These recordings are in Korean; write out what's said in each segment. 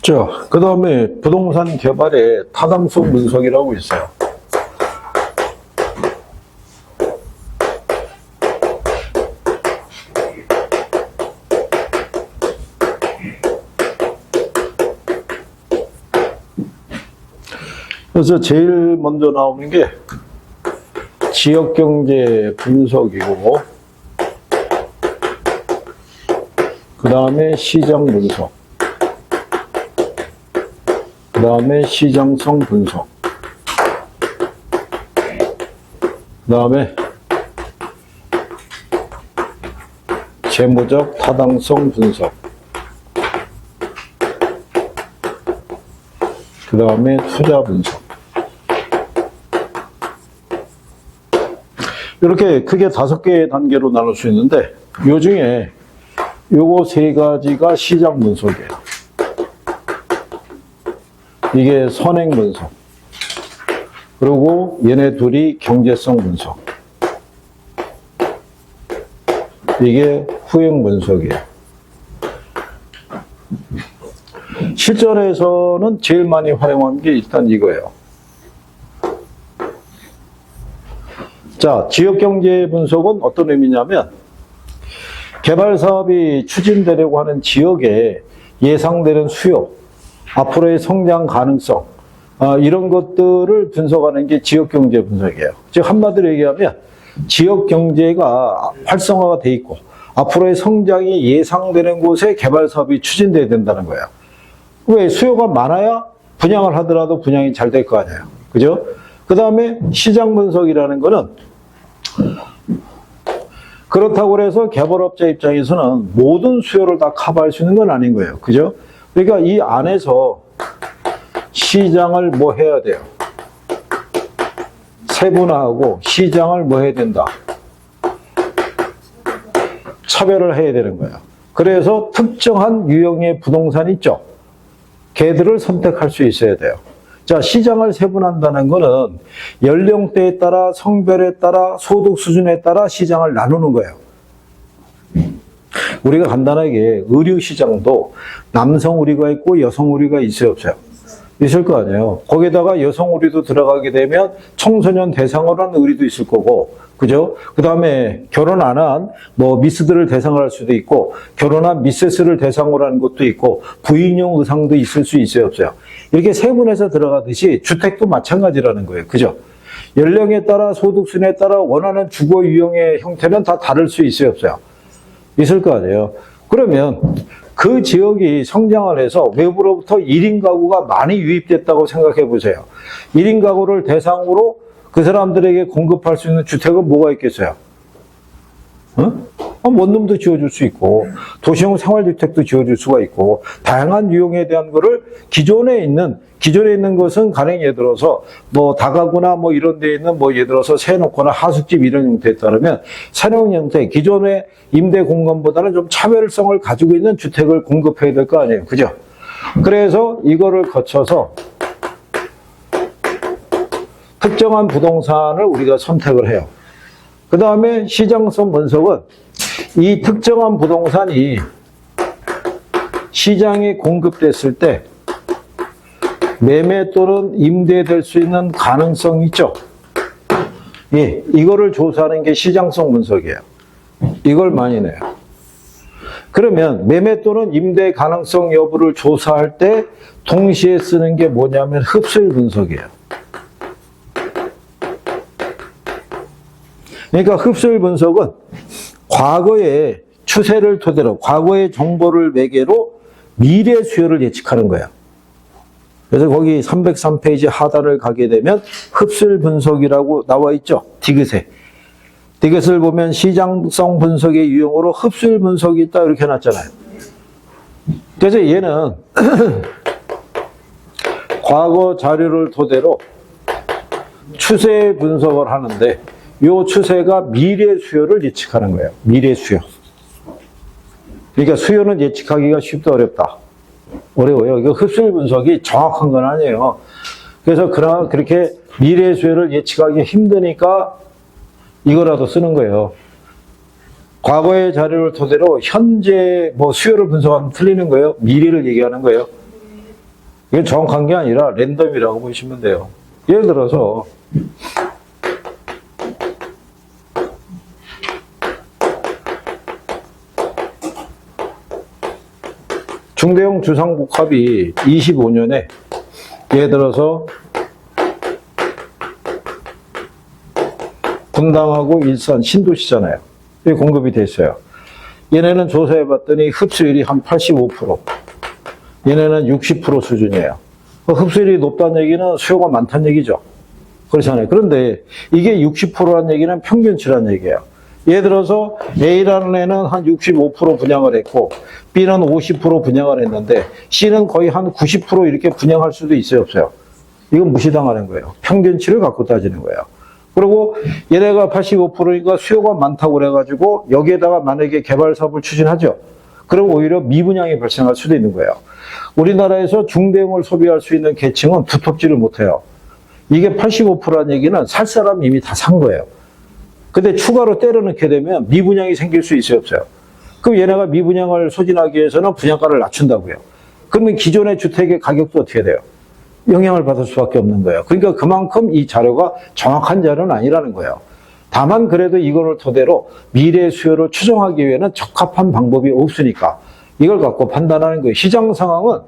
자, 그 다음에 부동산 개발의 타당성 분석이라고 있어요. 그래서 제일 먼저 나오는 게 지역경제 분석이고, 그 다음에 시장 분석, 그 다음에 시장성 분석, 그 다음에 재무적 타당성 분석, 그 다음에 투자 분석. 이렇게 크게 5개의 단계로 나눌 수 있는데, 요 중에 요거 3가지가 시장 분석이에요. 이게 선행 분석. 그리고 얘네 둘이 경제성 분석. 이게 후행 분석이에요. 실전에서는 제일 많이 활용한 게 일단 이거예요. 자, 지역경제 분석은 어떤 의미냐면, 개발 사업이 추진되려고 하는 지역에 예상되는 수요, 앞으로의 성장 가능성, 이런 것들을 분석하는 게 지역경제 분석이에요. 즉 한마디로 얘기하면 지역경제가 활성화가 돼 있고 앞으로의 성장이 예상되는 곳에 개발 사업이 추진돼야 된다는 거예요. 왜? 수요가 많아야 분양을 하더라도 분양이 잘 될 거 아니에요. 그죠? 그 다음에 시장 분석이라는 거는, 그렇다고 해서 개발업자 입장에서는 모든 수요를 다 커버할 수 있는 건 아닌 거예요. 그죠? 그러니까 이 안에서 시장을 뭐 해야 돼요? 세분화하고 시장을 뭐 해야 된다? 차별을 해야 되는 거예요. 그래서 특정한 유형의 부동산이 있죠. 걔들을 선택할 수 있어야 돼요. 자, 시장을 세분한다는 거는 연령대에 따라, 성별에 따라, 소득 수준에 따라 시장을 나누는 거예요. 우리가 간단하게 의류 시장도 남성 의류가 있고 여성 의류가 있어요, 없어요? 있을 거 아니에요. 거기다가 여성 의류도 들어가게 되면 청소년 대상으로 한 의류도 있을 거고, 그죠? 그 다음에 결혼 안 한 미스들을 대상으로 할 수도 있고, 결혼한 미세스를 대상으로 하는 것도 있고, 부인용 의상도 있을 수 있어요, 없어요? 이렇게 세분해서 들어가듯이 주택도 마찬가지라는 거예요. 그죠? 연령에 따라, 소득 수준에 따라 원하는 주거 유형의 형태는 다 다를 수 있어요, 없어요? 있을 거 아니에요. 그러면 그 지역이 성장을 해서 외부로부터 1인 가구가 많이 유입됐다고 생각해 보세요. 1인 가구를 대상으로 그 사람들에게 공급할 수 있는 주택은 뭐가 있겠어요? 원룸도 지어줄 수 있고, 도시형 생활주택도 지어줄 수가 있고, 다양한 유형에 대한 거를 기존에 있는 것은 가령 예를 들어서, 다가구나 이런 데 있는 예를 들어서 세놓거나 하숙집 이런 형태에 따르면, 새로운 형태, 기존의 임대 공간보다는 좀 차별성을 가지고 있는 주택을 공급해야 될 거 아니에요. 그죠? 그래서 이거를 거쳐서 특정한 부동산을 우리가 선택을 해요. 그 다음에 시장성 분석은 이 특정한 부동산이 시장에 공급됐을 때 매매 또는 임대될 수 있는 가능성이 있죠. 예, 이거를 조사하는 게 시장성 분석이에요. 이걸 많이 내요. 그러면 매매 또는 임대 가능성 여부를 조사할 때 동시에 쓰는 게 뭐냐면 흡수율 분석이에요. 그러니까 흡수율 분석은 과거의 추세를 토대로, 과거의 정보를 매개로 미래 수요를 예측하는 거예요. 그래서 거기 303페이지 하단을 가게 되면 흡수율 분석이라고 나와 있죠. 디귿에. 디귿을 보면 시장성 분석의 유형으로 흡수율 분석이 있다 이렇게 해놨잖아요. 그래서 얘는 과거 자료를 토대로 추세 분석을 하는데 이 추세가 미래 수요를 예측하는 거예요. 미래 수요. 그러니까 수요는 예측하기가 쉽다 어렵다. 어려워요. 이거 흡수율 분석이 정확한 건 아니에요. 그래서 그렇게 미래 수요를 예측하기 힘드니까 이거라도 쓰는 거예요. 과거의 자료를 토대로 현재 뭐 수요를 분석하면 틀리는 거예요? 미래를 얘기하는 거예요? 이게 정확한 게 아니라 랜덤이라고 보시면 돼요. 예를 들어서 중대형 주상복합이 25년에 예를 들어서 분당하고 일산 신도시잖아요. 이게 공급이 됐어요. 얘네는 조사해봤더니 흡수율이 한 85%, 얘네는 60% 수준이에요. 흡수율이 높다는 얘기는 수요가 많다는 얘기죠. 그렇잖아요. 그런데 이게 60%라는 얘기는 평균치라는 얘기예요. 예를 들어서 A라는 애는 한 65% 분양을 했고 B는 50% 분양을 했는데 C는 거의 한 90% 이렇게 분양할 수도 있어요, 없어요? 이건 무시당하는 거예요. 평균치를 갖고 따지는 거예요. 그리고 얘네가 85%니까 수요가 많다고 그래가지고 여기에다가 만약에 개발 사업을 추진하죠. 그럼 오히려 미분양이 발생할 수도 있는 거예요. 우리나라에서 중대형을 소비할 수 있는 계층은 두텁지를 못해요. 이게 85%라는 얘기는 살 사람 이미 다 산 거예요. 근데 추가로 때려넣게 되면 미분양이 생길 수 있어요, 없어요? 그럼 얘네가 미분양을 소진하기 위해서는 분양가를 낮춘다고요. 그러면 기존의 주택의 가격도 어떻게 돼요? 영향을 받을 수밖에 없는 거예요. 그러니까 그만큼 이 자료가 정확한 자료는 아니라는 거예요. 다만 그래도 이거를 토대로 미래 수요를 추정하기 위해는 적합한 방법이 없으니까 이걸 갖고 판단하는 거예요. 시장 상황은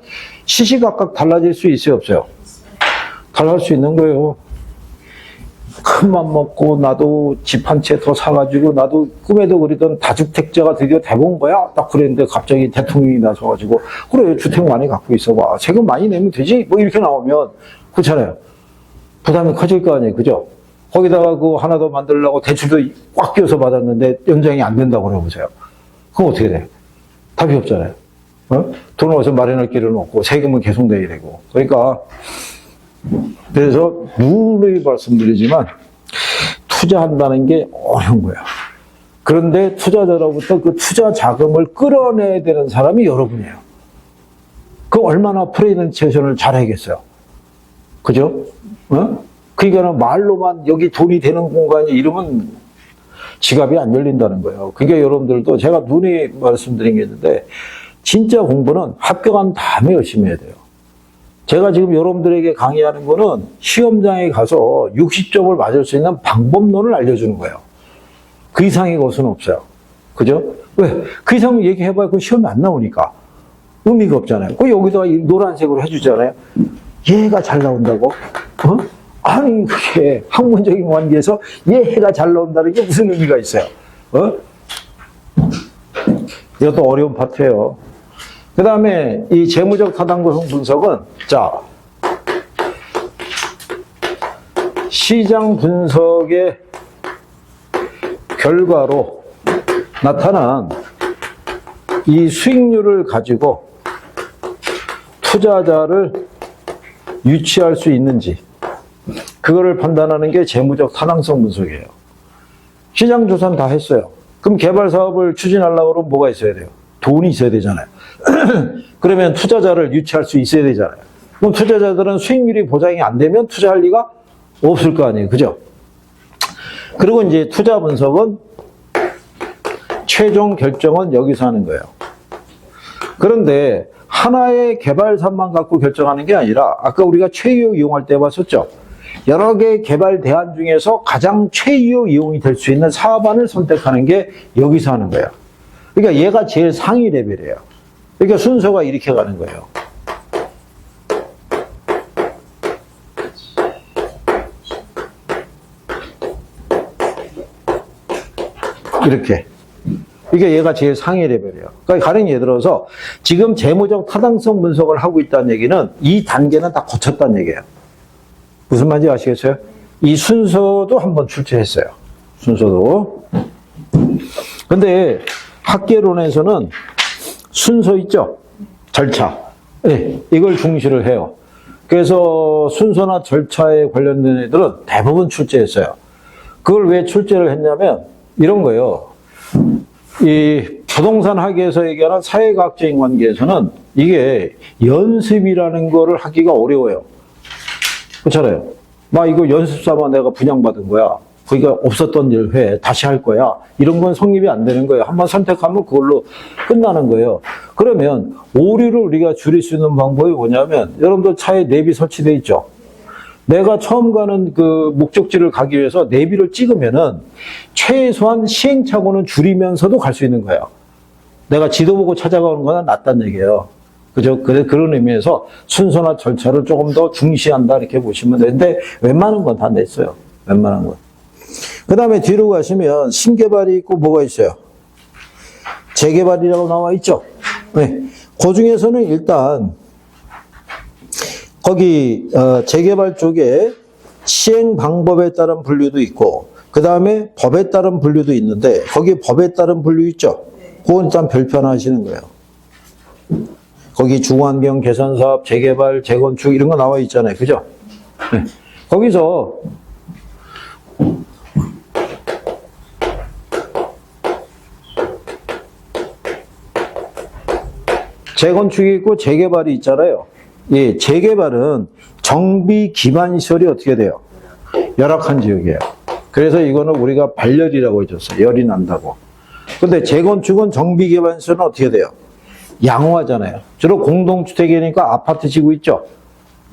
시시각각 달라질 수 있어요, 없어요? 달라질 수 있는 거예요. 큰맘 먹고 나도 집 한 채 더 사가지고 나도 꿈에도 그리던 다주택자가 드디어 돼본 거야. 딱 그랬는데 갑자기 대통령이 나서가지고 그래 주택 많이 갖고 있어봐. 세금 많이 내면 되지. 뭐 이렇게 나오면 그렇잖아요. 부담이 커질 거 아니에요, 그죠? 거기다가 그 하나 더 만들려고 대출도 꽉 끼워서 받았는데 연장이 안 된다고 그래보세요. 그럼 어떻게 돼? 답이 없잖아요. 어? 돈을 어디서 마련할 길은 없고 세금은 계속 내야 되고. 그러니까 그래서 누누이 말씀드리지만 투자한다는 게 어려운 거예요. 그런데 투자자로부터 그 투자 자금을 끌어내야 되는 사람이 여러분이에요. 그 얼마나 프레젠테이션을 잘하겠어요. 그죠? 어? 그러니까 말로만 여기 돈이 되는 공간이 이러면 지갑이 안 열린다는 거예요. 그러니까 여러분들도 제가 누누이 말씀드린 게 있는데 진짜 공부는 합격한 다음에 열심히 해야 돼요. 제가 지금 여러분들에게 강의하는 거는 시험장에 가서 60점을 맞을 수 있는 방법론을 알려주는 거예요. 그 이상의 것은 없어요. 그죠? 왜? 그 이상 얘기해봐야 그 시험이 안 나오니까. 의미가 없잖아요. 그 여기다가 노란색으로 해주잖아요. 얘가 잘 나온다고? 어? 아니, 그게 학문적인 관계에서 얘가 잘 나온다는 게 무슨 의미가 있어요? 어? 이것도 어려운 파트예요. 그 다음에 이 재무적 타당성 분석은 자 시장 분석의 결과로 나타난 이 수익률을 가지고 투자자를 유치할 수 있는지 그거를 판단하는 게 재무적 타당성 분석이에요. 시장 조사는 다 했어요. 그럼 개발 사업을 추진하려고 그러면 뭐가 있어야 돼요? 돈이 있어야 되잖아요. 그러면 투자자를 유치할 수 있어야 되잖아요. 그럼 투자자들은 수익률이 보장이 안 되면 투자할 리가 없을 거 아니에요. 그죠? 그리고 이제 투자 분석은 최종 결정은 여기서 하는 거예요. 그런데 하나의 개발사만 갖고 결정하는 게 아니라 아까 우리가 최유 이용할 때 봤었죠. 여러 개의 개발 대안 중에서 가장 최유 이용이 될 수 있는 사업안을 선택하는 게 여기서 하는 거예요. 그러니까 얘가 제일 상위 레벨이에요. 그러니까 순서가 이렇게 가는 거예요. 이렇게. 이게 얘가 제일 상위 레벨이에요. 그러니까 가령 예를 들어서 지금 재무적 타당성 분석을 하고 있다는 얘기는 이 단계는 다 거쳤다는 얘기예요. 무슨 말인지 아시겠어요? 이 순서도 한번 출제했어요. 순서도. 근데 학계론에서는 순서 있죠? 절차. 네, 이걸 중시를 해요. 그래서 순서나 절차에 관련된 애들은 대부분 출제했어요. 그걸 왜 출제를 했냐면 이런 거예요. 이 부동산 학에서 얘기하는 사회과학적인 관계에서는 이게 연습이라는 거를 하기가 어려워요. 그렇잖아요. 막 이거 연습 삼아 내가 분양받은 거야. 거기가 없었던 일 회 다시 할 거야. 이런 건 성립이 안 되는 거예요. 한번 선택하면 그걸로 끝나는 거예요. 그러면 오류를 우리가 줄일 수 있는 방법이 뭐냐면 여러분들 차에 내비 설치돼 있죠. 내가 처음 가는 그 목적지를 가기 위해서 내비를 찍으면은 최소한 시행착오는 줄이면서도 갈 수 있는 거예요. 내가 지도 보고 찾아가는 거는 낫다는 얘기예요. 그죠? 그런 의미에서 순서나 절차를 조금 더 중시한다 이렇게 보시면 되는데 웬만한 건 다 냈어요. 웬만한 건. 그 다음에 뒤로 가시면 신개발이 있고 뭐가 있어요? 재개발이라고 나와 있죠? 네. 그 중에서는 일단 거기 재개발 쪽에 시행 방법에 따른 분류도 있고 그 다음에 법에 따른 분류도 있는데 거기 법에 따른 분류 있죠? 그건 일단 별표 하나 하시는 거예요. 거기 중환경 개선사업, 재개발, 재건축 이런 거 나와 있잖아요. 그죠? 네. 거기서 재건축이 있고 재개발이 있잖아요. 예, 재개발은 정비 기반 시설이 어떻게 돼요? 열악한 지역이에요. 그래서 이거는 우리가 발열이라고 해줬어요. 열이 난다고. 근데 재건축은 정비 기반 시설은 어떻게 돼요? 양호하잖아요. 주로 공동주택이니까 아파트 지구 있죠?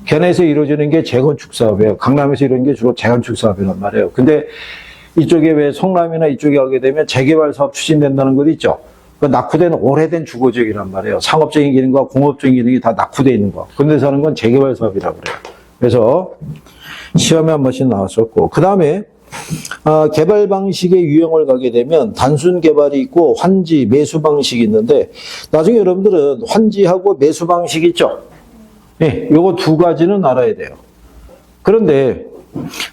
걔네에서 이루어지는 게 재건축 사업이에요. 강남에서 이루어지는 게 주로 재건축 사업이란 말이에요. 근데 이쪽에 왜 성남이나 이쪽에 가게 되면 재개발 사업 추진된다는 것 있죠? 그 낙후된 오래된 주거지역이란 말이에요. 상업적인 기능과 공업적인 기능이 다 낙후되어 있는 거. 그런 데서 하는 건 재개발 사업이라고 그래요. 그래서 시험에 한 번씩 나왔었고. 그 다음에 개발 방식의 유형을 가게 되면 단순 개발이 있고 환지, 매수 방식이 있는데 나중에 여러분들은 환지하고 매수 방식 있죠? 네, 요거 두 가지는 알아야 돼요. 그런데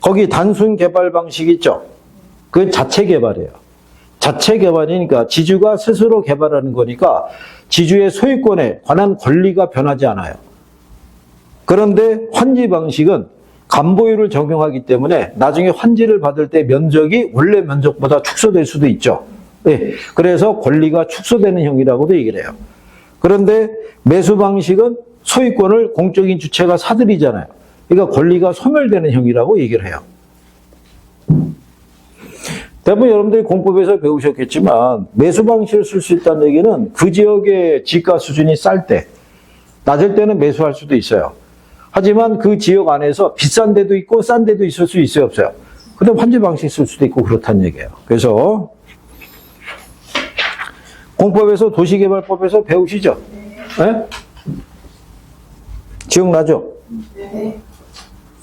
거기 단순 개발 방식 있죠? 그게 자체 개발이에요. 자체 개발이니까 지주가 스스로 개발하는 거니까 지주의 소유권에 관한 권리가 변하지 않아요. 그런데 환지 방식은 간보유를 적용하기 때문에 나중에 환지를 받을 때 면적이 원래 면적보다 축소될 수도 있죠. 네, 그래서 권리가 축소되는 형이라고도 얘기를 해요. 그런데 매수 방식은 소유권을 공적인 주체가 사들이잖아요. 그러니까 권리가 소멸되는 형이라고 얘기를 해요. 대부분 여러분들이 공법에서 배우셨겠지만 매수 방식을 쓸 수 있다는 얘기는 그 지역의 지가 수준이 쌀 때, 낮을 때는 매수할 수도 있어요. 하지만 그 지역 안에서 비싼 데도 있고 싼 데도 있을 수 있어요, 없어요? 근데 환지 방식 쓸 수도 있고 그렇다는 얘기예요. 그래서 공법에서 도시개발법에서 배우시죠? 네? 기억나죠? 네.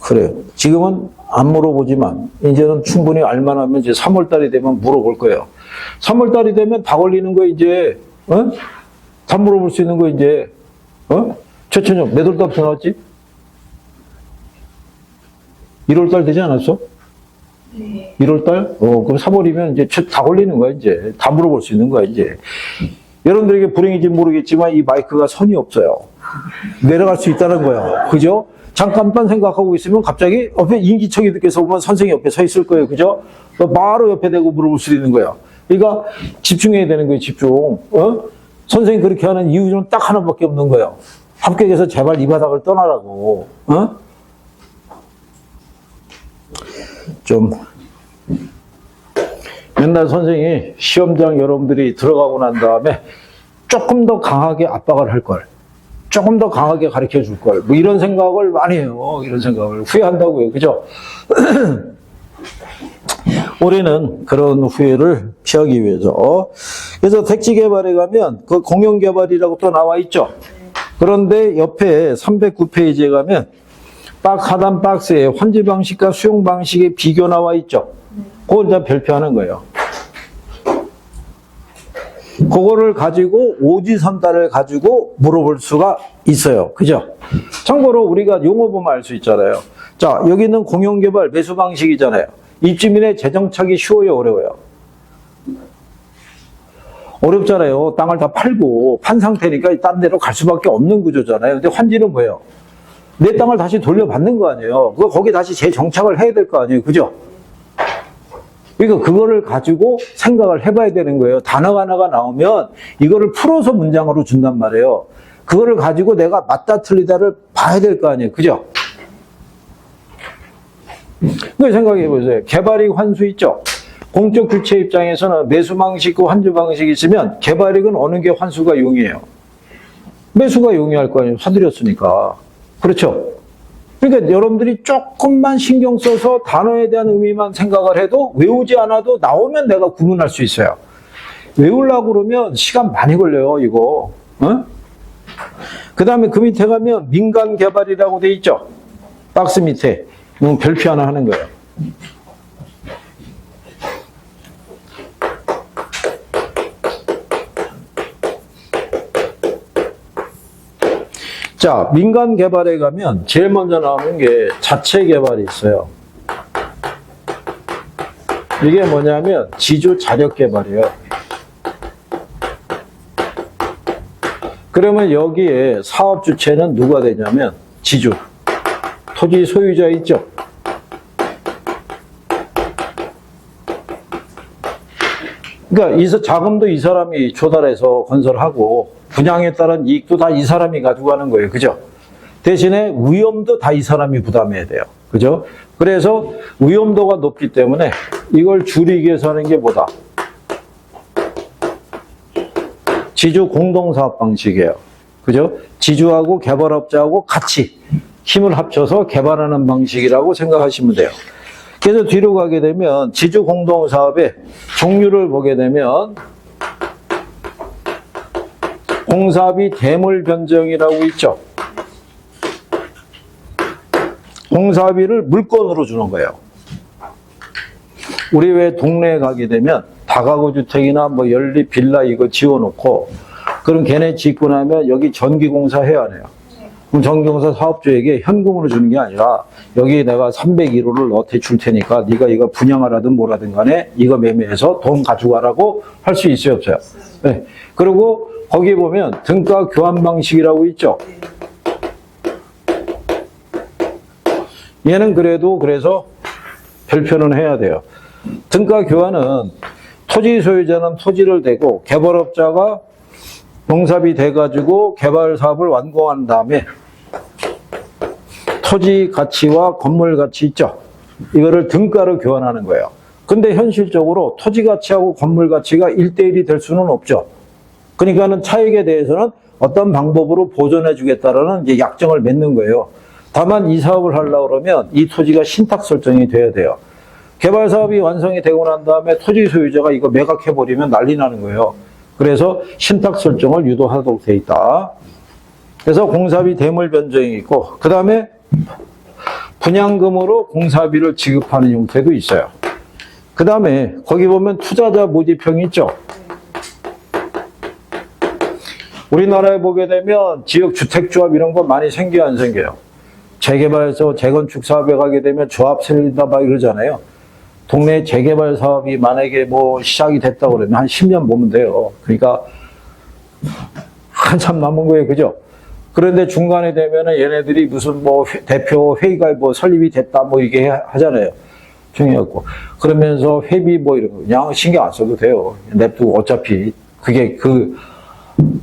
그래요. 지금은 안 물어보지만 이제는 충분히 알만하면 이제 3월달이 되면 물어볼 거예요. 3월달이 되면 다 걸리는 거 이제 다 물어볼 수 있는 거 이제 최천영 몇 월달부터 나왔지? 1월달 되지 않았어? 네. 1월달? 그럼 3월이면 이제 다 걸리는 거야 이제 다 물어볼 수 있는 거야 이제. 여러분들에게 불행인지 모르겠지만 이 마이크가 선이 없어요. 내려갈 수 있다는 거야. 그죠? 잠깐만 생각하고 있으면 갑자기 옆에 인기척이들께서 보면 선생님 옆에 서 있을 거예요. 그죠? 바로 옆에 대고 물어볼 수 있는 거예요. 그러니까 집중해야 되는 거예요. 집중. 선생님 그렇게 하는 이유는 딱 하나밖에 없는 거예요. 합격해서 제발 이 바닥을 떠나라고. 좀 맨날 선생님이 시험장 여러분들이 들어가고 난 다음에 조금 더 강하게 압박을 할 걸. 조금 더 강하게 가르쳐 줄 걸. 뭐 이런 생각을 많이 해요. 이런 생각을. 후회한다고요. 그죠? 올해는 그런 후회를 피하기 위해서. 그래서 택지 개발에 가면 그 공영 개발이라고 또 나와 있죠. 그런데 옆에 309페이지에 가면 하단 박스에 환지 방식과 수용 방식의 비교 나와 있죠. 그걸 다 별표하는 거예요. 그거를 가지고 오지선다를 가지고 물어볼 수가 있어요. 그죠? 참고로 우리가 용어 보면 알 수 있잖아요. 자, 여기는 공용개발 매수 방식이잖아요. 입주민의 재정 찾기 쉬워요, 어려워요? 어렵잖아요. 땅을 다 팔고 판 상태니까 딴 데로 갈 수밖에 없는 구조잖아요. 근데 환지는 뭐예요? 내 땅을 다시 돌려받는 거 아니에요. 거기 다시 재정착을 해야 될 거 아니에요. 그죠? 그러니까 그거를 가지고 생각을 해봐야 되는 거예요. 단어가 하나가 나오면 이거를 풀어서 문장으로 준단 말이에요. 그거를 가지고 내가 맞다 틀리다를 봐야 될 거 아니에요. 그죠? 그 생각해 보세요. 개발이익 환수 있죠? 공적 주체 입장에서는 매수 방식과 환주 방식이 있으면 개발이익은 어느 게 환수가 용이해요? 매수가 용이할 거 아니에요. 사들였으니까. 그렇죠? 그러니까 여러분들이 조금만 신경 써서 단어에 대한 의미만 생각을 해도 외우지 않아도 나오면 내가 구분할 수 있어요. 외우려고 그러면 시간 많이 걸려요, 이거. 어? 그 다음에 그 밑에 가면 민간 개발이라고 돼 있죠? 박스 밑에. 별표 하나 하는 거예요. 자, 민간 개발에 가면 제일 먼저 나오는 게 자체 개발이 있어요. 이게 뭐냐면 지주 자력 개발이에요. 그러면 여기에 사업 주체는 누가 되냐면 지주, 토지 소유자 있죠? 그러니까 이 자금도 이 사람이 조달해서 건설하고 분양에 따른 이익도 다 이 사람이 가지고 가는 거예요. 그죠? 대신에 위험도 다 이 사람이 부담해야 돼요. 그죠? 그래서 위험도가 높기 때문에 이걸 줄이기 위해서 하는 게 뭐다? 지주 공동사업 방식이에요. 그죠? 지주하고 개발업자하고 같이 힘을 합쳐서 개발하는 방식이라고 생각하시면 돼요. 그래서 뒤로 가게 되면 지주 공동사업의 종류를 보게 되면 공사비 대물 변정이라고 있죠. 공사비를 물건으로 주는 거예요. 우리 왜 동네에 가게 되면 다가구 주택이나 뭐 연립 빌라 이거 지어놓고 그럼 걔네 짓고 나면 여기 전기공사 해야 해요. 그럼 전기공사 사업주에게 현금으로 주는 게 아니라 여기 내가 301호를 너한테 줄 테니까 네가 이거 분양하라든 뭐라든 간에 이거 매매해서 돈 가져가라고 할 수 있어요, 없어요? 네. 그리고 거기 보면 등가 교환 방식이라고 있죠. 얘는 그래도 그래서 별표는 해야 돼요. 등가 교환은 토지 소유자는 토지를 대고 개발업자가 공사비 대가지고 개발 사업을 완공한 다음에 토지 가치와 건물 가치 있죠. 이거를 등가로 교환하는 거예요. 근데 현실적으로 토지 가치하고 건물 가치가 1대1이 될 수는 없죠. 그러니까는 차익에 대해서는 어떤 방법으로 보존해 주겠다라는 이제 약정을 맺는 거예요. 다만 이 사업을 하려고 그러면 이 토지가 신탁 설정이 돼야 돼요. 개발 사업이 완성이 되고 난 다음에 토지 소유자가 이거 매각해버리면 난리 나는 거예요. 그래서 신탁 설정을 유도하도록 돼 있다. 그래서 공사비 대물 변정이 있고, 그 다음에 분양금으로 공사비를 지급하는 형태도 있어요. 그 다음에 거기 보면 투자자 모집형이 있죠. 우리나라에 보게 되면 지역 주택조합 이런 거 많이 생겨요, 안 생겨요? 재개발에서 재건축 사업에 가게 되면 조합 세린다 막 이러잖아요. 동네 재개발 사업이 만약에 뭐 시작이 됐다 그러면 한 10년 보면 돼요. 그러니까 한참 남은 거예요. 그죠? 그런데 중간에 되면은 얘네들이 무슨 뭐 대표 회의가 뭐 설립이 됐다 뭐 이게 하잖아요. 중요하고. 그러면서 회비 뭐 이런 거 그냥 신경 안 써도 돼요. 냅두고 어차피 그게 그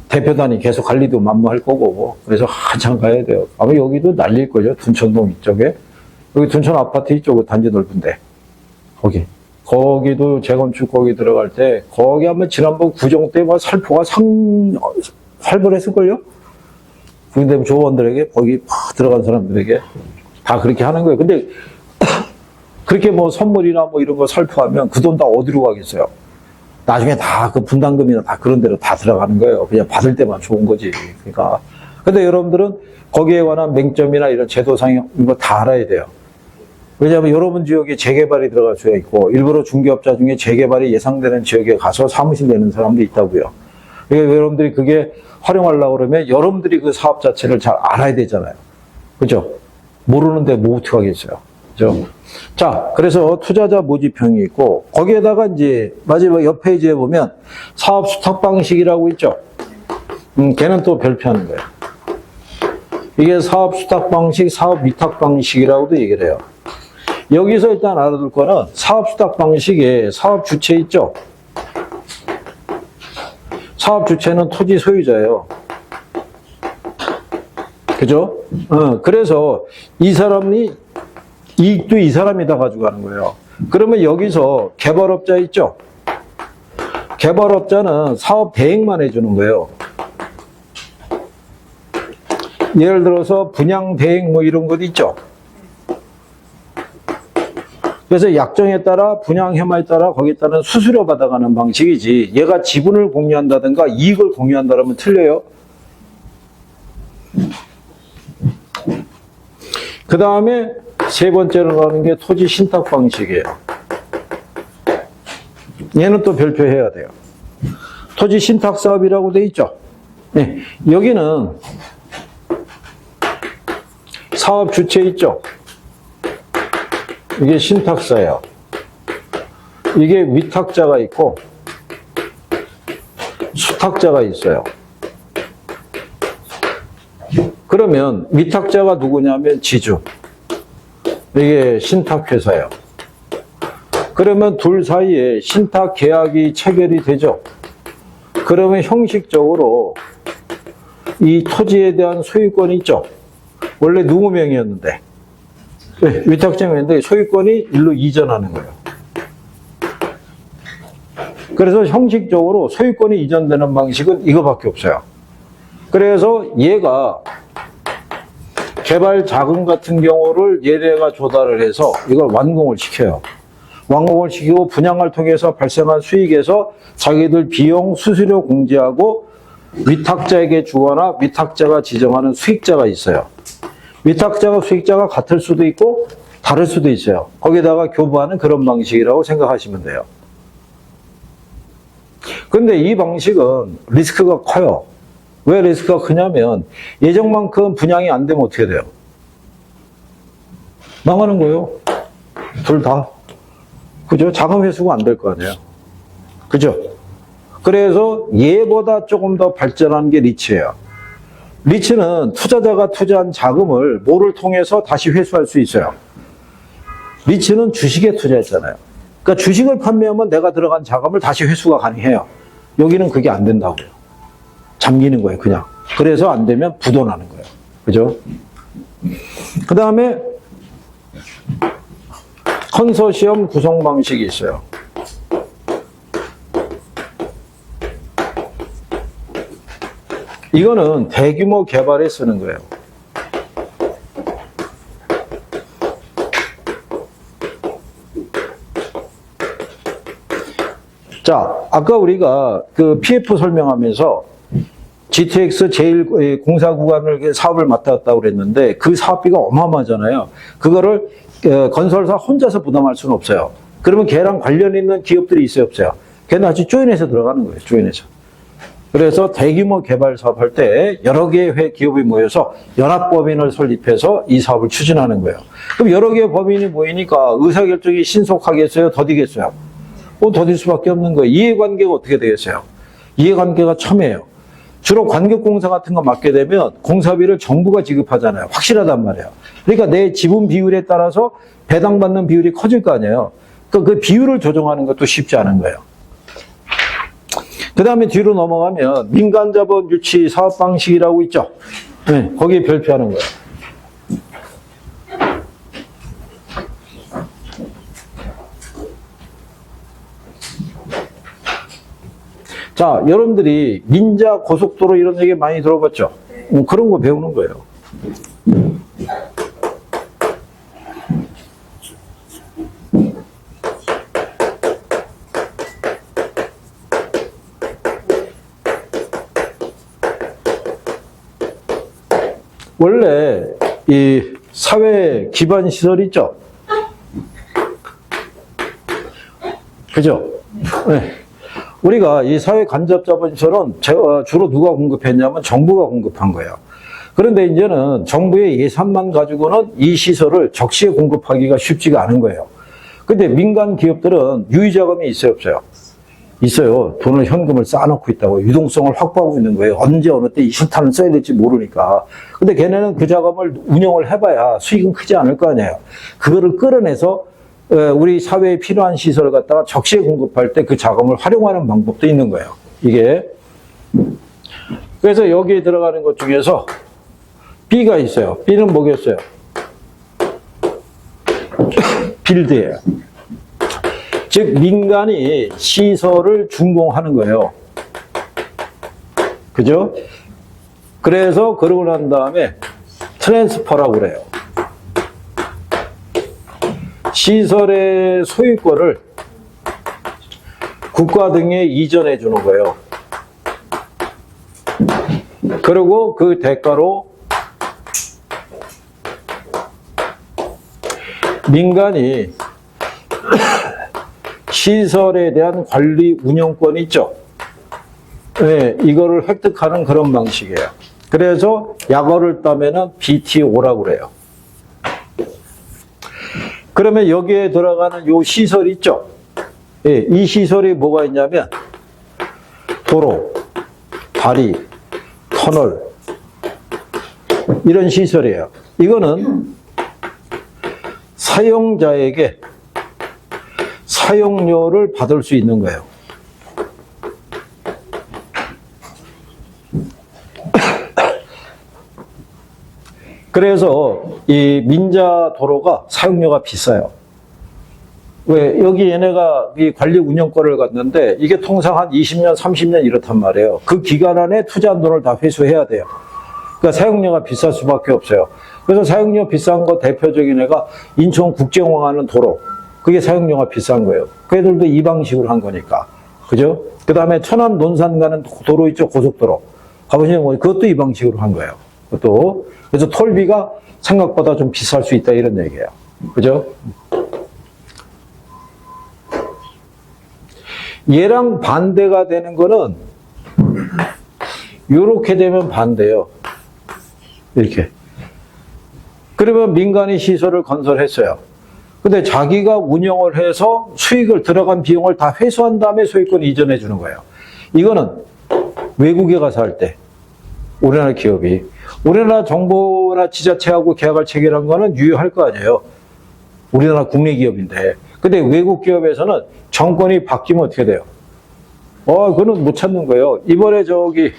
대표단이 계속 관리도 만무할 거고. 그래서 한참 가야 돼요. 아마 여기도 날릴 거죠. 둔천동 이쪽에. 여기 둔천 아파트 이쪽은 단지 넓은데. 거기도 재건축 거기 들어갈 때, 거기 한번 지난번 구정 때 뭐 살포가 살벌했을걸요? 근데 조원들에게, 거기 들어간 사람들에게 다 그렇게 하는 거예요. 근데, 그렇게 뭐 선물이나 뭐 이런 거 살포하면 그 돈 다 어디로 가겠어요? 나중에 다 그 분담금이나 다 그런 데로 다 들어가는 거예요. 그냥 받을 때만 좋은 거지. 그러니까. 근데 여러분들은 거기에 관한 맹점이나 이런 제도상 이런 거 다 알아야 돼요. 왜냐하면 여러분 지역에 재개발이 들어갈 수가 있고 일부러 중개업자 중에 재개발이 예상되는 지역에 가서 사무실 내는 사람도 있다고요. 그러니까 여러분들이 그게 활용하려고 그러면 여러분들이 그 사업 자체를 잘 알아야 되잖아요. 그죠? 모르는데 뭐 어떻게 하겠어요. 그죠? 자, 그래서 투자자 모집형이 있고 거기에다가 이제 마지막 옆 페이지에 보면 사업 수탁 방식이라고 있죠. 걔는 또 별표하는 거예요. 이게 사업 수탁 방식, 사업 위탁 방식이라고도 얘기를 해요. 여기서 일단 알아둘 거는 사업 수탁 방식에 사업 주체 있죠? 사업 주체는 토지 소유자예요. 그죠? 그래서 이 사람이 이익도 이 사람이 다 가져가는 거예요. 그러면 여기서 개발업자 있죠? 개발업자는 사업 대행만 해주는 거예요. 예를 들어서 분양 대행 뭐 이런 것 있죠? 그래서 약정에 따라 분양 해마에 따라 거기에 따른 수수료 받아가는 방식이지 얘가 지분을 공유한다든가 이익을 공유한다면 틀려요. 그 다음에 세 번째로 가는 게 토지 신탁 방식이에요. 얘는 또 별표해야 돼요. 토지 신탁 사업이라고 돼 있죠. 네, 여기는 사업 주체 있죠. 이게 신탁사예요. 이게 위탁자가 있고 수탁자가 있어요. 그러면 위탁자가 누구냐면 지주. 이게 신탁회사예요. 그러면 둘 사이에 신탁 계약이 체결이 되죠. 그러면 형식적으로 이 토지에 대한 소유권이 있죠. 원래 누구 명이었는데 위탁자 명인데 소유권이 일로 이전하는 거예요. 그래서 형식적으로 소유권이 이전되는 방식은 이거밖에 없어요. 그래서 얘가 개발 자금 같은 경우를 얘네가 조달을 해서 이걸 완공을 시켜요. 완공을 시키고 분양을 통해서 발생한 수익에서 자기들 비용 수수료 공제하고 위탁자에게 주거나 위탁자가 지정하는 수익자가 있어요. 위탁자가 수익자가 같을 수도 있고 다를 수도 있어요. 거기다가 교부하는 그런 방식이라고 생각하시면 돼요. 근데 이 방식은 리스크가 커요. 왜 리스크가 크냐면 예정만큼 분양이 안 되면 어떻게 돼요? 망하는 거예요. 둘 다. 그죠? 자금 회수가 안 될 거 아니에요. 그죠? 그래서 얘보다 조금 더 발전한 게 리츠예요. 리츠는 투자자가 투자한 자금을 뭐를 통해서 다시 회수할 수 있어요. 리츠는 주식에 투자했잖아요. 그러니까 주식을 판매하면 내가 들어간 자금을 다시 회수가 가능해요. 여기는 그게 안 된다고요. 잠기는 거예요, 그냥. 그래서 안 되면 부도나는 거예요. 그죠? 그 다음에 컨소시엄 구성 방식이 있어요. 이거는 대규모 개발에 쓰는 거예요. 자, 아까 우리가 그 PF 설명하면서 GTX 제일 공사 구간을 사업을 맡았다고 그랬는데 그 사업비가 어마어마하잖아요. 그거를 건설사 혼자서 부담할 수는 없어요. 그러면 걔랑 관련 있는 기업들이 있어요, 없어요? 걔는 아주 조인해서 들어가는 거예요, 조인해서. 그래서 대규모 개발 사업할 때 여러 개의 기업이 모여서 연합법인을 설립해서 이 사업을 추진하는 거예요. 그럼 여러 개의 법인이 모이니까 의사결정이 신속하겠어요? 더디겠어요? 더딜 수밖에 없는 거예요. 이해관계가 어떻게 되겠어요? 이해관계가 첨예해요. 주로 관계공사 같은 거 맡게 되면 공사비를 정부가 지급하잖아요. 확실하단 말이에요. 그러니까 내 지분 비율에 따라서 배당받는 비율이 커질 거 아니에요. 그러니까 그 비율을 조정하는 것도 쉽지 않은 거예요. 그 다음에 뒤로 넘어가면 민간자본 유치 사업 방식이라고 있죠. 네, 거기에 별표하는 거예요. 자, 여러분들이 민자 고속도로 이런 얘기 많이 들어봤죠? 그런 거 배우는 거예요. 원래 이 사회 기반 시설 있죠? 그죠? 네. 우리가 이 사회 간접 자본시설은 주로 누가 공급했냐면 정부가 공급한 거예요. 그런데 이제는 정부의 예산만 가지고는 이 시설을 적시에 공급하기가 쉽지가 않은 거예요. 근데 민간 기업들은 유의자금이 있어요, 없어요? 있어요. 돈을 현금을 쌓아놓고 있다고 유동성을 확보하고 있는 거예요. 언제 어느 때 이 실탄을 써야 될지 모르니까. 근데 걔네는 그 자금을 운영을 해봐야 수익은 크지 않을 거 아니에요. 그거를 끌어내서 우리 사회에 필요한 시설을 갖다가 적시에 공급할 때 그 자금을 활용하는 방법도 있는 거예요. 이게. 그래서 여기에 들어가는 것 중에서 B가 있어요. B는 뭐겠어요? 빌드예요. 즉 민간이 시설을 준공하는 거예요. 그죠? 그래서 그러고 난 다음에 트랜스퍼라고 그래요. 시설의 소유권을 국가 등에 이전해 주는 거예요. 그리고 그 대가로 민간이 시설에 대한 관리 운영권이 있죠. 네, 이거를 획득하는 그런 방식이에요. 그래서 약어를 따면은 BTO라고 그래요. 그러면 여기에 들어가는 요 시설이 있죠. 예, 이 시설이 뭐가 있냐면 도로, 다리, 터널 이런 시설이에요. 이거는 사용자에게 사용료를 받을 수 있는 거예요. 그래서 이 민자 도로가 사용료가 비싸요. 왜? 여기 얘네가 이 관리 운영권을 갖는데 이게 통상 한 20년, 30년 이렇단 말이에요. 그 기간 안에 투자한 돈을 다 회수해야 돼요. 그러니까 사용료가 비쌀 수밖에 없어요. 그래서 사용료 비싼 거 대표적인 애가 인천국제공항 하는 도로. 그게 사용료가 비싼 거예요. 그 애들도 이 방식으로 한 거니까. 그죠? 그 다음에 천안 논산 가는 도로 있죠? 고속도로. 가보시면 그것도 이 방식으로 한 거예요. 그것도. 그래서 톨비가 생각보다 좀 비쌀 수 있다 이런 얘기예요. 그죠? 얘랑 반대가 되는 거는 이렇게 되면 반대예요. 이렇게. 그러면 민간이 시설을 건설했어요. 근데 자기가 운영을 해서 수익을 들어간 비용을 다 회수한 다음에 소유권 이전해 주는 거예요. 이거는 외국에 가서 할 때 우리나라 기업이 우리나라 정부나 지자체하고 계약을 체결한 거는 유효할 거 아니에요. 우리나라 국내 기업인데. 근데 외국 기업에서는 정권이 바뀌면 어떻게 돼요? 그거는 못 찾는 거예요. 이번에 저기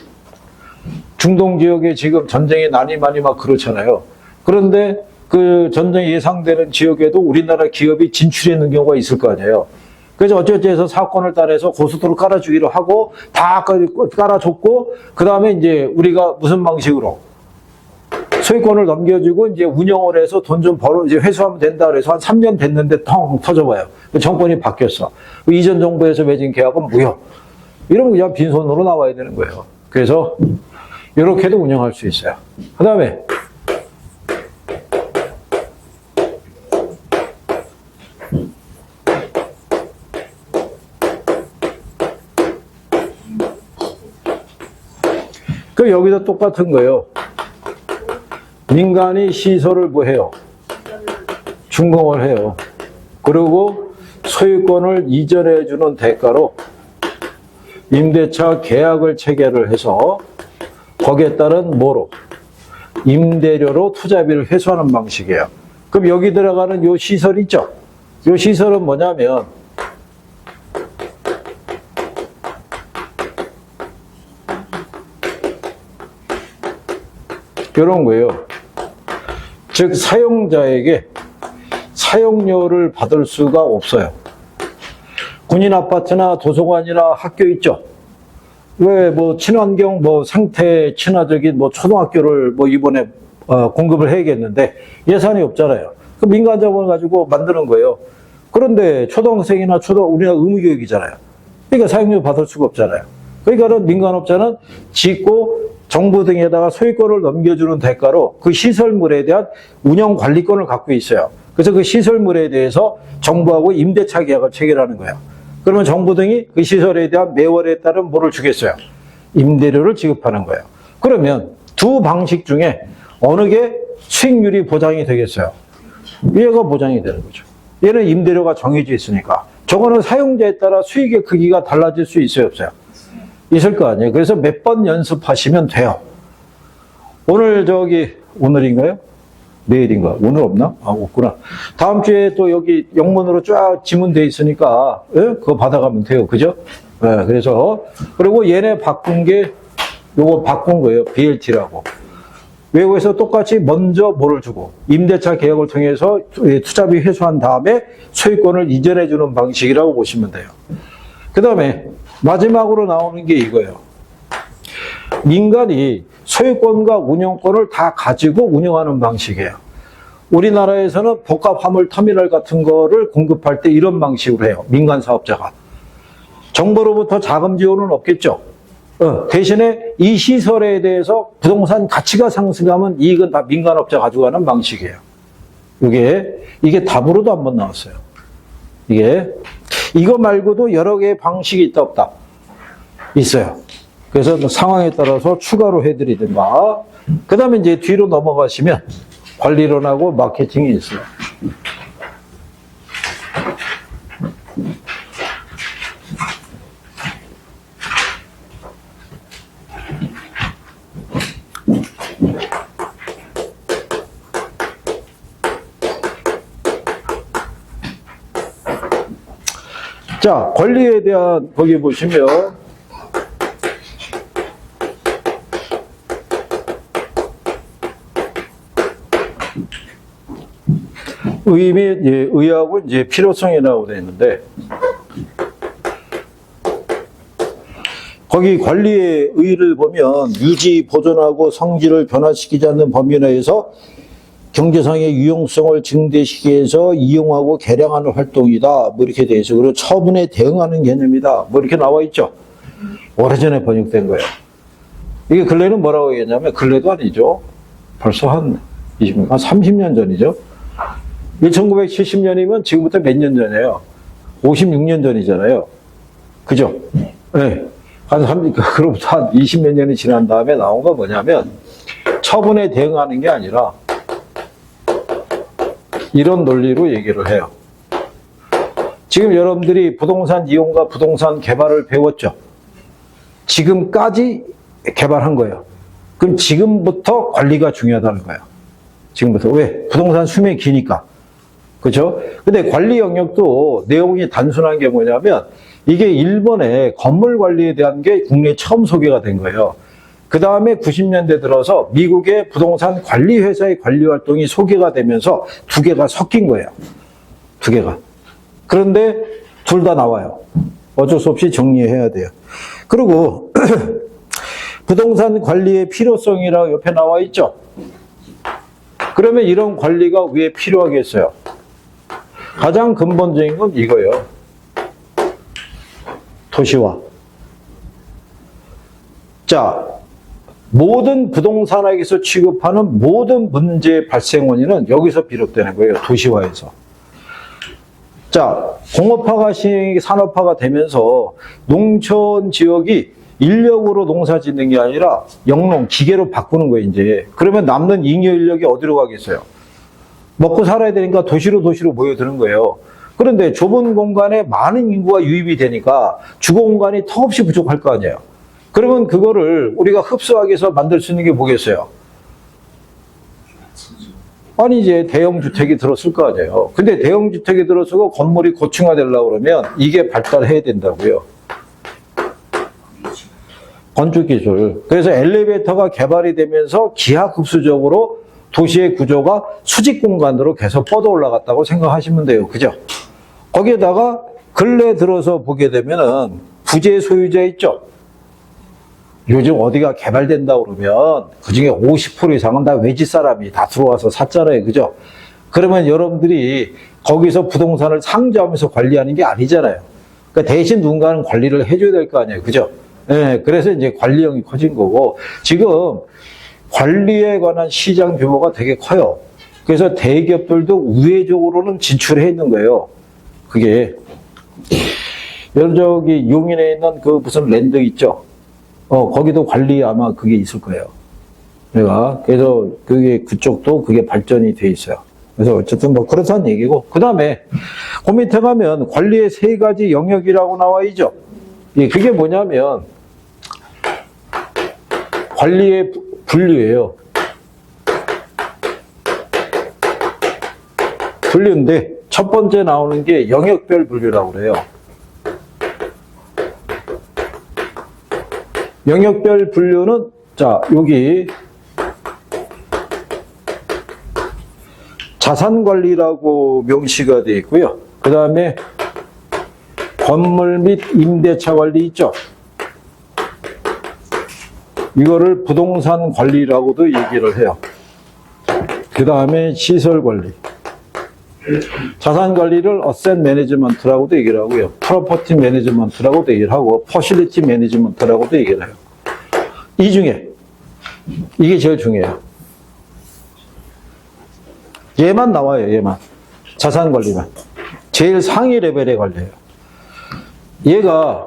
중동 지역에 지금 전쟁이 난이 많이 막 그렇잖아요. 그런데 그 전쟁이 예상되는 지역에도 우리나라 기업이 진출했는 경우가 있을 거 아니에요. 그래서 어쩌고저쩌고 사건을 따라서 고속도로 깔아주기로 하고 다 깔아줬고 그 다음에 이제 우리가 무슨 방식으로 소유권을 넘겨주고 이제 운영을 해서 돈 좀 벌어 이제 회수하면 된다 그래서 한 3년 됐는데 텅 터져봐요. 정권이 바뀌었어. 이전 정부에서 맺은 계약은 무효. 이러면 그냥 빈손으로 나와야 되는 거예요. 그래서 이렇게도 운영할 수 있어요. 그 다음에 그 여기도 똑같은 거예요. 민간이 시설을 뭐 해요? 준공을 해요. 그리고 소유권을 이전해 주는 대가로 임대차 계약을 체결을 해서 거기에 따른 뭐로? 임대료로 투자비를 회수하는 방식이에요. 그럼 여기 들어가는 요 시설 있죠? 요 시설은 뭐냐면 이런 거예요. 즉 사용자에게 사용료를 받을 수가 없어요. 군인 아파트나 도서관이나 학교 있죠. 왜 뭐 친환경 뭐 생태 친화적인 뭐 초등학교를 뭐 이번에 공급을 해야겠는데 예산이 없잖아요. 그 민간 자본을 가지고 만드는 거예요. 그런데 초등학생이나 우리나라 의무교육이잖아요. 그러니까 사용료 받을 수가 없잖아요. 그러니까는 민간업자는 짓고 정부 등에다가 소유권을 넘겨주는 대가로 그 시설물에 대한 운영 관리권을 갖고 있어요. 그래서 그 시설물에 대해서 정부하고 임대차 계약을 체결하는 거예요. 그러면 정부 등이 그 시설에 대한 매월에 따른 뭐를 주겠어요? 임대료를 지급하는 거예요. 그러면 두 방식 중에 어느 게 수익률이 보장이 되겠어요? 얘가 보장이 되는 거죠. 얘는 임대료가 정해져 있으니까. 저거는 사용자에 따라 수익의 크기가 달라질 수 있어요, 없어요? 있을 거 아니에요. 그래서 몇 번 연습하시면 돼요. 오늘인가요? 내일인가? 오늘 없나? 없구나. 다음 주에 또 여기 영문으로 쫙 지문돼 있으니까, 그거 받아가면 돼요. 그죠? 그래서, 그리고 얘네 바꾼 게, 요거 바꾼 거예요. BLT라고. 외국에서 똑같이 먼저 뭐를 주고 임대차 계약을 통해서 투자비 회수한 다음에 소유권을 이전해 주는 방식이라고 보시면 돼요. 그 다음에 마지막으로 나오는 게 이거예요. 민간이 소유권과 운영권을 다 가지고 운영하는 방식이에요. 우리나라에서는 복합 화물 터미널 같은 거를 공급할 때 이런 방식으로 해요. 민간 사업자가. 정부로부터 자금 지원은 없겠죠. 대신에 이 시설에 대해서 부동산 가치가 상승하면 이익은 다 민간업자 가져가는 방식이에요. 이게 답으로도 한번 나왔어요. 이거 말고도 여러 개의 방식이 있다 없다? 있어요. 그래서 상황에 따라서 추가로 해드리든가. 그 다음에 이제 뒤로 넘어가시면 관리론하고 마케팅이 있어요. 자, 권리에 대한 거기 보시면 의 및 의하고 이제 필요성이라고 되어 있는데 거기 관리의 의를 보면 유지, 보존하고 성질을 변화시키지 않는 범위 내에서 경제상의 유용성을 증대시키기 위해서 이용하고 개량하는 활동이다. 뭐 이렇게 돼 있어요. 그리고 처분에 대응하는 개념이다. 뭐 이렇게 나와 있죠. 오래전에 번역된 거예요. 이게 근래는 뭐라고 얘기했냐면 근래도 아니죠. 벌써 한 30년 전이죠. 1970년이면 지금부터 몇 년 전이에요? 56년 전이잖아요. 그죠? 네. 그로부터 한 20몇 년이 지난 다음에 나온 건 뭐냐면 처분에 대응하는 게 아니라 이런 논리로 얘기를 해요. 지금 여러분들이 부동산 이용과 부동산 개발을 배웠죠. 지금까지 개발한 거예요. 그럼 지금부터 관리가 중요하다는 거예요. 지금부터. 왜? 부동산 수명이 기니까. 그렇죠? 근데 관리 영역도 내용이 단순한 게 뭐냐면 이게 일본의 건물 관리에 대한 게 국내에 처음 소개가 된 거예요. 그 다음에 90년대 들어서 미국의 부동산 관리 회사의 관리 활동이 소개가 되면서 두 개가 섞인 거예요. 두 개가. 그런데 둘 다 나와요. 어쩔 수 없이 정리해야 돼요. 그리고 부동산 관리의 필요성이라고 옆에 나와 있죠. 그러면 이런 관리가 왜 필요하겠어요? 가장 근본적인 건 이거예요. 도시화. 자, 모든 부동산학에서 취급하는 모든 문제의 발생 원인은 여기서 비롯되는 거예요. 도시화에서. 자, 공업화가 산업화가 되면서 농촌 지역이 인력으로 농사 짓는 게 아니라 영농, 기계로 바꾸는 거예요, 이제. 그러면 남는 잉여 인력이 어디로 가겠어요? 먹고 살아야 되니까 도시로 모여드는 거예요. 그런데 좁은 공간에 많은 인구가 유입이 되니까 주거 공간이 턱없이 부족할 거 아니에요. 그러면 그거를 우리가 흡수하기 위해서 만들 수 있는 게 뭐겠어요? 아니, 이제 대형주택이 들었을 거 아니에요. 근데 대형주택이 들어서고 건물이 고층화되려고 그러면 이게 발달해야 된다고요. 건축기술. 그래서 엘리베이터가 개발이 되면서 기하급수적으로 도시의 구조가 수직 공간으로 계속 뻗어 올라갔다고 생각하시면 돼요. 그죠? 거기에다가 근래 들어서 보게 되면은 부재 소유자 있죠? 요즘 어디가 개발된다 그러면 그 중에 50% 이상은 다 외지 사람이 다 들어와서 샀잖아요. 그죠? 그러면 여러분들이 거기서 부동산을 상주하면서 관리하는 게 아니잖아요. 그러니까 대신 누군가는 관리를 해줘야 될 거 아니에요. 그죠? 네, 그래서 이제 관리형이 커진 거고, 지금 관리에 관한 시장 규모가 되게 커요. 그래서 대기업들도 우회적으로는 진출해 있는 거예요. 그게. 여러분, 저기 용인에 있는 그 무슨 랜드 있죠? 거기도 관리 아마 그게 있을 거예요. 그래서 그쪽도 그게 발전이 돼 있어요. 그래서 어쨌든 뭐 그렇다는 얘기고. 그 다음에 그 밑에 가면 관리의 세 가지 영역이라고 나와 있죠. 예, 그게 뭐냐면 관리의 분류예요. 분류인데 첫 번째 나오는 게 영역별 분류라고 그래요. 영역별 분류는 자, 여기 자산관리라고 명시가 되어 있고요. 그 다음에 건물 및 임대차 관리 있죠. 이거를 부동산 관리라고도 얘기를 해요. 그 다음에 시설 관리. 자산 관리를 어셋 매니지먼트라고도 얘기를 하고요. 프로퍼티 매니지먼트라고도 얘기를 하고, 퍼실리티 매니지먼트라고도 얘기를 해요. 이 중에 이게 제일 중요해요. 얘만 나와요, 얘만. 자산 관리만. 제일 상위 레벨의 관리예요. 얘가